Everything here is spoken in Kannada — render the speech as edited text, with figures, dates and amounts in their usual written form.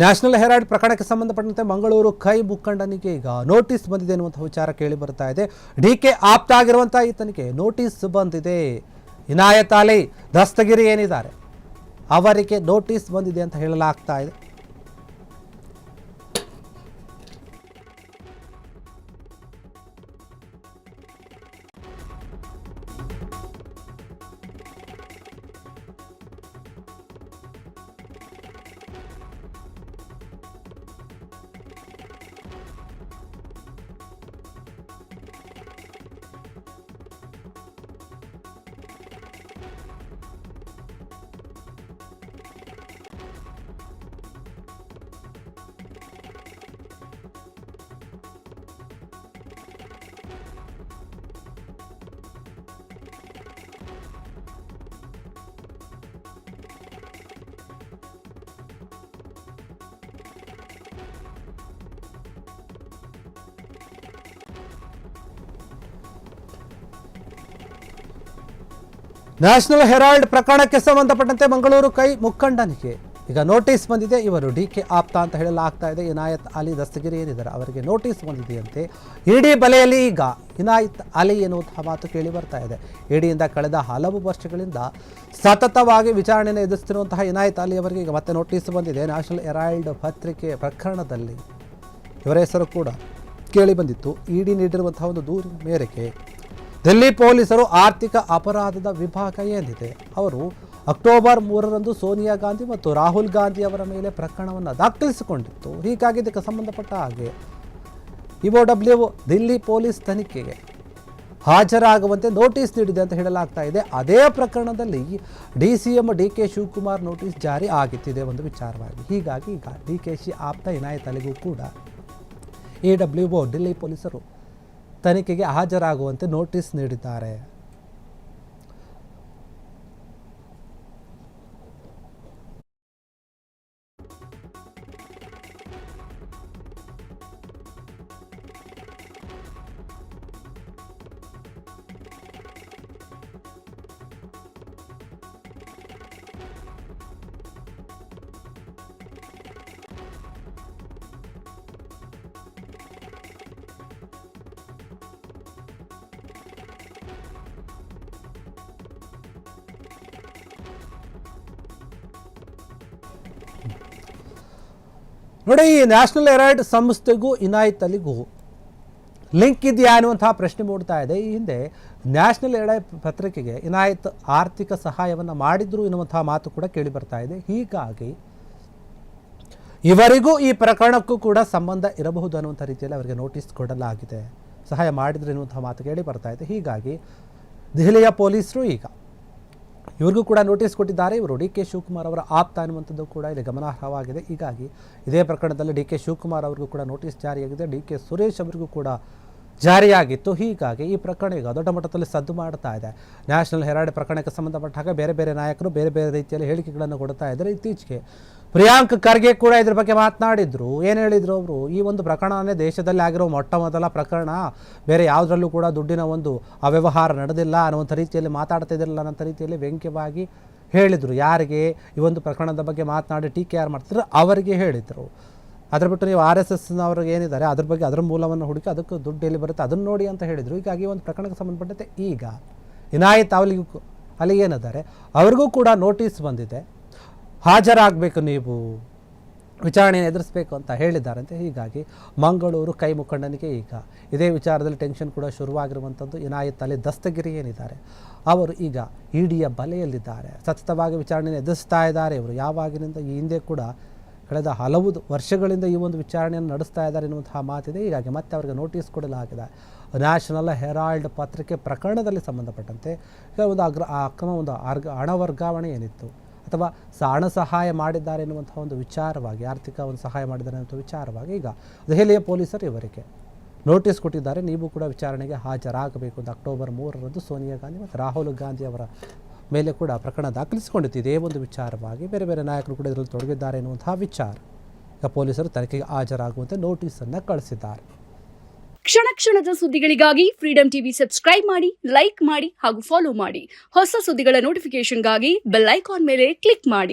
ನ್ಯಾಷನಲ್ ಹೆರಾಲ್ಡ್ ಪ್ರಕರಣಕ್ಕೆ ಸಂಬಂಧಪಟ್ಟಂತೆ ಮಂಗಳೂರು ಕೈ ಮುಖಂಡನಿಗೆ ಈಗ ನೋಟಿಸ್ ಬಂದಿದೆ ಎನ್ನುವಂಥ ವಿಚಾರ ಕೇಳಿ ಬರ್ತಾ ಇದೆ. ಡಿಕೆ ಆಪ್ತ ಆಗಿರುವಂತಹ ಈತನಿಗೆ ನೋಟಿಸ್ ಬಂದಿದೆ. ಇನಾಯತ್ ಅಲಿ ದಸ್ತಗಿರಿ ಏನಿದ್ದಾರೆ ಅವರಿಗೆ ನೋಟಿಸ್ ಬಂದಿದೆ ಅಂತ ಹೇಳಲಾಗ್ತಾ ಇದೆ. ನ್ಯಾಷನಲ್ ಹೆರಾಲ್ಡ್ ಪ್ರಕರಣಕ್ಕೆ ಸಂಬಂಧಪಟ್ಟಂತೆ ಮಂಗಳೂರು ಕೈ ಮುಖಂಡನಿಗೆ ಈಗ ನೋಟಿಸ್ ಬಂದಿದೆ. ಇವರು ಡಿಕೆ ಆಪ್ತ ಅಂತ ಹೇಳಲಾಗ್ತಾ ಇದೆ. ಇನಾಯತ್ ಅಲಿ ದಸ್ತಗಿರಿ ಏನಿದ್ದಾರೆ ಅವರಿಗೆ ನೋಟಿಸ್ ಬಂದಿದೆಯಂತೆ. ಇಡಿ ಬಲೆಯಲ್ಲಿ ಈಗ ಇನಾಯತ್ ಅಲಿ ಎನ್ನುವಂತಹ ಮಾತು ಕೇಳಿ ಬರ್ತಾ ಇದೆ. ಇಡಿಯಿಂದ ಕಳೆದ ಹಲವು ವರ್ಷಗಳಿಂದ ಸತತವಾಗಿ ವಿಚಾರಣೆಯನ್ನು ಎದುರಿಸುತ್ತಿರುವಂತಹ ಇನಾಯತ್ ಅಲಿ ಅವರಿಗೆ ಈಗ ಮತ್ತೆ ನೋಟಿಸ್ ಬಂದಿದೆ. ನ್ಯಾಷನಲ್ ಹೆರಾಲ್ಡ್ ಪತ್ರಿಕೆ ಪ್ರಕರಣದಲ್ಲಿ ಇವರ ಹೆಸರು ಕೂಡ ಕೇಳಿ ಬಂದಿತ್ತು. ಇಡಿ ನೀಡಿರುವಂತಹ ಒಂದು ದೂರಿನ ಮೇರೆಗೆ ದಿಲ್ಲಿ ಪೊಲೀಸರು ಆರ್ಥಿಕ ಅಪರಾಧದ ವಿಭಾಗ ಏನಿದೆ ಅವರು ಅಕ್ಟೋಬರ್ 3ರಂದು ಸೋನಿಯಾ ಗಾಂಧಿ ಮತ್ತು ರಾಹುಲ್ ಗಾಂಧಿ ಅವರ ಮೇಲೆ ಪ್ರಕರಣವನ್ನು ದಾಖಲಿಸಿಕೊಂಡಿತ್ತು. ಹೀಗಾಗಿ ಇದಕ್ಕೆ ಸಂಬಂಧಪಟ್ಟ ಹಾಗೆ ಇಒಡಬ್ಲ್ಯೂ ದಿಲ್ಲಿ ಪೊಲೀಸ್ ತನಿಖೆಗೆ ಹಾಜರಾಗುವಂತೆ ನೋಟಿಸ್ ನೀಡಿದೆ ಅಂತ ಹೇಳಲಾಗ್ತಾ ಇದೆ. ಅದೇ ಪ್ರಕರಣದಲ್ಲಿ DCM DK ಶಿವಕುಮಾರ್ ನೋಟಿಸ್ ಜಾರಿ ಆಗಿತ್ತಿದೆ ಒಂದು ವಿಚಾರವಾಗಿ. ಹೀಗಾಗಿ ಈಗ DKಶಿ ಆಪ್ತ ಇನಾಯತ್ ಅಲಿಗೂ ಕೂಡ EWO ದಿಲ್ಲಿ ಪೊಲೀಸರು ತನಿಖೆಗೆ ಹಾಜರಾಗುವಂತೆ ನೋಟಿಸ್ ನೀಡಿದ್ದಾರೆ. ನೋಡಿ, ಈ ನ್ಯಾಷನಲ್ ಹೆರಾಲ್ಡ್ ಸಂಸ್ಥೆಗೂ ಇನಾಯತ್ ಅಲಿಗೂ ಲಿಂಕ್ ಇದೆಯಾ ಅನ್ನುವಂತಹ ಪ್ರಶ್ನೆ ಮೂಡ್ತಾ ಇದೆ. ಈ ಹಿಂದೆ ನ್ಯಾಷನಲ್ ಹೆರಾಲ್ಡ್ ಪತ್ರಿಕೆಗೆ ಇನಾಯತ್ ಆರ್ಥಿಕ ಸಹಾಯವನ್ನು ಮಾಡಿದ್ರು ಎನ್ನುವಂತಹ ಮಾತು ಕೂಡ ಕೇಳಿ ಬರ್ತಾ ಇದೆ. ಹೀಗಾಗಿ ಇವರಿಗೂ ಈ ಪ್ರಕರಣಕ್ಕೂ ಕೂಡ ಸಂಬಂಧ ಇರಬಹುದು ಅನ್ನುವಂಥ ರೀತಿಯಲ್ಲಿ ಅವರಿಗೆ ನೋಟಿಸ್ ಕೊಡಲಾಗಿದೆ. ಸಹಾಯ ಮಾಡಿದ್ರು ಎನ್ನುವಂತಹ ಮಾತು ಕೇಳಿ ಬರ್ತಾ ಇದೆ. ಹೀಗಾಗಿ ದೆಹಲಿಯ ಪೊಲೀಸರು ಈಗ ಇವ್ರಿಗೂ ಕೂಡ ನೋಟಿಸ್ ಕೊಟ್ಟಿದ್ದಾರೆ. ಇವರು DK ಶಿವಕುಮಾರ್ ಅವರ ಆಪ್ತ ಅನ್ನುವಂಥದ್ದು ಕೂಡ ಇಲ್ಲಿ ಗಮನಾರ್ಹವಾಗಿದೆ. ಹೀಗಾಗಿ ಇದೇ ಪ್ರಕರಣದಲ್ಲಿ DK ಶಿವಕುಮಾರ್ ಅವರಿಗೂ ಕೂಡ ನೋಟಿಸ್ ಜಾರಿಯಾಗಿದೆ. DK ಸುರೇಶ್ ಅವರಿಗೂ ಕೂಡ ಜಾರಿಯಾಗಿತ್ತು. ಹೀಗಾಗಿ ಈ ಪ್ರಕರಣ ಈಗ ದೊಡ್ಡ ಮಟ್ಟದಲ್ಲಿ ಸದ್ದು ಮಾಡ್ತಾ ಇದೆ. ನ್ಯಾಷನಲ್ ಹೆರಾಲ್ಡ್ ಪ್ರಕರಣಕ್ಕೆ ಸಂಬಂಧಪಟ್ಟ ಹಾಗೆ ಬೇರೆ ಬೇರೆ ನಾಯಕರು ಬೇರೆ ಬೇರೆ ರೀತಿಯಲ್ಲಿ ಹೇಳಿಕೆಗಳನ್ನು ಕೊಡ್ತಾ ಇದ್ದಾರೆ. ಇತ್ತೀಚೆಗೆ ಪ್ರಿಯಾಂಕ್ ಖರ್ಗೆ ಕೂಡ ಇದ್ರ ಬಗ್ಗೆ ಮಾತನಾಡಿದ್ರು. ಏನು ಹೇಳಿದ್ರು ಅವರು, ಈ ಒಂದು ಪ್ರಕರಣನೇ ದೇಶದಲ್ಲಿ ಆಗಿರೋ ಮೊಟ್ಟ ಮೊದಲ ಪ್ರಕರಣ, ಬೇರೆ ಯಾವುದರಲ್ಲೂ ಕೂಡ ದುಡ್ಡಿನ ಒಂದು ಅವ್ಯವಹಾರ ನಡೆದಿಲ್ಲ ಅನ್ನುವಂಥ ರೀತಿಯಲ್ಲಿ ಮಾತಾಡ್ತಾ ಇದ್ದಿರಲ್ಲ ಅನ್ನೋಂಥ ರೀತಿಯಲ್ಲಿ ವ್ಯಂಗ್ಯವಾಗಿ ಹೇಳಿದರು. ಯಾರಿಗೆ ಈ ಒಂದು ಪ್ರಕರಣದ ಬಗ್ಗೆ ಮಾತನಾಡಿ ಟೀಕೆ ಯಾರು ಮಾಡ್ತಿದ್ರು ಅವರಿಗೆ ಹೇಳಿದರು. ಅದ್ರ ಬಿಟ್ಟು ನೀವು RSSನವ್ರಿಗೆ ಏನಿದ್ದಾರೆ ಅದ್ರ ಬಗ್ಗೆ ಅದರ ಮೂಲವನ್ನು ಹುಡುಕಿ ಅದಕ್ಕೆ ದುಡ್ಡು ಎಲ್ಲಿ ಬರುತ್ತೆ ಅದನ್ನು ನೋಡಿ ಅಂತ ಹೇಳಿದರು. ಹೀಗಾಗಿ ಒಂದು ಪ್ರಕರಣಕ್ಕೆ ಸಂಬಂಧಪಟ್ಟಂತೆ ಈಗ ಇನಾಯತ್ ಅಲ್ಲಿ ಏನಿದ್ದಾರೆ ಅವ್ರಿಗೂ ಕೂಡ ನೋಟಿಸ್ ಬಂದಿದೆ. ಹಾಜರಾಗಬೇಕು, ನೀವು ವಿಚಾರಣೆಯನ್ನು ಎದುರಿಸಬೇಕು ಅಂತ ಹೇಳಿದ್ದಾರಂತೆ. ಹೀಗಾಗಿ ಮಂಗಳೂರು ಕೈ ಮುಖಂಡನಿಗೆ ಈಗ ಇದೇ ವಿಚಾರದಲ್ಲಿ ಟೆನ್ಷನ್ ಕೂಡ ಶುರುವಾಗಿರುವಂಥದ್ದು. ಇನಾಯತ್ ಅಲಿ ದಸ್ತಗಿರಿ ಏನಿದ್ದಾರೆ ಅವರು ಈಗ ಇಡಿಯ ಬಲೆಯಲ್ಲಿದ್ದಾರೆ. ಸತತವಾಗಿ ವಿಚಾರಣೆಯನ್ನು ಎದುರಿಸ್ತಾ ಇದ್ದಾರೆ. ಇವರು ಯಾವಾಗಿನಿಂದ ಈ ಹಿಂದೆ ಕೂಡ ಕಳೆದ ಹಲವು ವರ್ಷಗಳಿಂದ ಈ ಒಂದು ವಿಚಾರಣೆಯನ್ನು ನಡೆಸ್ತಾ ಇದ್ದಾರೆ ಎನ್ನುವಂತಹ ಮಾತಿದೆ. ಹೀಗಾಗಿ ಮತ್ತೆ ಅವರಿಗೆ ನೋಟಿಸ್ ಕೊಡಲಾಗಿದೆ. ನ್ಯಾಷನಲ್ ಹೆರಾಲ್ಡ್ ಪತ್ರಿಕೆ ಪ್ರಕರಣದಲ್ಲಿ ಸಂಬಂಧಪಟ್ಟಂತೆ ಒಂದು ಅಕ್ರಮ ಒಂದು ಹಣ ವರ್ಗಾವಣೆ ಏನಿತ್ತು ಅಥವಾ ಹಣ ಸಹಾಯ ಮಾಡಿದ್ದಾರೆ ಎನ್ನುವಂತಹ ಒಂದು ವಿಚಾರವಾಗಿ, ಆರ್ಥಿಕ ಒಂದು ಸಹಾಯ ಮಾಡಿದ್ದಾರೆ ಅನ್ನುವಂಥ ವಿಚಾರವಾಗಿ ಈಗ ದೆಹಲಿಯ ಪೊಲೀಸರು ಇವರಿಗೆ ನೋಟಿಸ್ ಕೊಟ್ಟಿದ್ದಾರೆ. ನೀವು ಕೂಡ ವಿಚಾರಣೆಗೆ ಹಾಜರಾಗಬೇಕು ಅಂತ ಅಕ್ಟೋಬರ್ 3ರಂದು ಸೋನಿಯಾ ಗಾಂಧಿ ಮತ್ತು ರಾಹುಲ್ ಗಾಂಧಿ ಅವರ ಮೇಲೆ ಕೂಡ ಪ್ರಕರಣ ದಾಖಲಿಸಿಕೊಂಡಿತ್ತು. ಇದೇ ಒಂದು ವಿಚಾರವಾಗಿ ಬೇರೆ ಬೇರೆ ನಾಯಕರು ಕೂಡ ಇದರಲ್ಲಿ ತೊಡಗಿದ್ದಾರೆ ಎನ್ನುವಂತಹ ವಿಚಾರ. ಈಗ ಪೊಲೀಸರು ತನಿಖೆಗೆ ಹಾಜರಾಗುವಂತೆ ನೋಟಿಸನ್ನು ಕಳಿಸಿದ್ದಾರೆ. ಕ್ಷಣ ಕ್ಷಣದ ಸುದ್ದಿಗಳಿಗಾಗಿ ಫ್ರೀಡಂ ಟಿವಿ ಸಬ್ಸ್ಕ್ರೈಬ್ ಮಾಡಿ, ಲೈಕ್ ಮಾಡಿ ಹಾಗೂ ಫಾಲೋ ಮಾಡಿ. ಹೊಸ ಸುದ್ದಿಗಳ ನೋಟಿಫಿಕೇಶನ್ಗಾಗಿ ಬೆಲ್ ಐಕಾನ್ ಮೇಲೆ ಕ್ಲಿಕ್ ಮಾಡಿ.